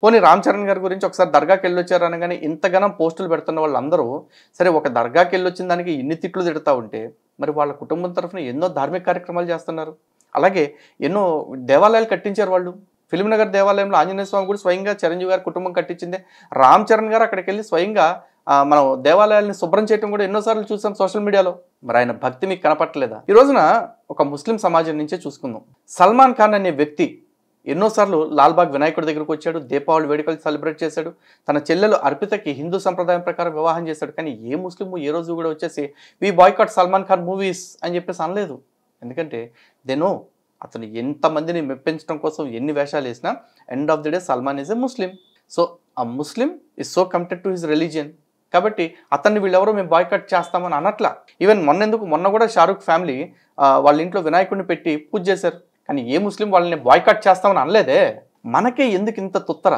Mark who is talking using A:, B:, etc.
A: పోనీ రామ్ చరణ్ గారి గురించి ఒకసారి దర్గాకెళ్ళొచ్చారు అనగానే ఇంతగనం పోస్టులు పెడుతున్న వాళ్ళందరూ సరే ఒక దర్గాకెళ్ళొచ్చిన దానికి ఇన్ని తిట్లు తిడతా ఉంటే మరి వాళ్ళ కుటుంబం తరఫున ఎన్నో ధార్మిక కార్యక్రమాలు చేస్తున్నారు. అలాగే ఎన్నో దేవాలయాలు కట్టించారు వాళ్ళు. ఫిల్మ్‌నగర్ దేవాలయంలో ఆంజనేయ స్వామి గుడి స్వయంగా చిరంజీవి గారి కుటుంబం కట్టించిందే. రామ్ చరణ్ గారు అక్కడికెళ్ళి స్వయంగా మనం దేవాలయాల్ని శుభ్రం చేయడం కూడా ఎన్నో సార్లు చూసాం సోషల్ మీడియాలో. మరి ఆయన భక్తి మీకు కనపట్లేదా? ఈ రోజున ఒక ముస్లిం సమాజం నుంచే చూసుకుందాం. సల్మాన్ ఖాన్ అనే వ్యక్తి ఎన్నోసార్లు లాల్బాగ్ వినాయకుడి దగ్గరకు వచ్చాడు, దీపావళి వేడుకలు సెలబ్రేట్ చేశాడు, తన చెల్లెలు అర్పితకి హిందూ సంప్రదాయం ప్రకారం వివాహం చేశాడు. కానీ ఏ ముస్లిం ఏ రోజు కూడా వచ్చేసి వి బాయ్కాట్ సల్మాన్ ఖాన్ మూవీస్ అని చెప్పేసి అనలేదు. ఎందుకంటే దే నో అతను ఎంతమందిని మెప్పించడం కోసం ఎన్ని వేషాలు వేసినా end of the day Salman is a Muslim. So ఆ Muslim is so committed to his religion. కాబట్టి అతన్ని వీళ్ళెవరో మేము బాయ్కాట్ చేస్తామని అనట్లా. ఈవెన్ మొన్న కూడా షారూక్ ఫ్యామిలీ వాళ్ళ ఇంట్లో వినాయకుడిని పెట్టి పూజ చేశారు. కానీ ఏ ముస్లిం వాళ్ళని బాయ్కాట్ చేస్తామని అనలేదే. మనకే ఎందుకు ఇంత తుత్తర?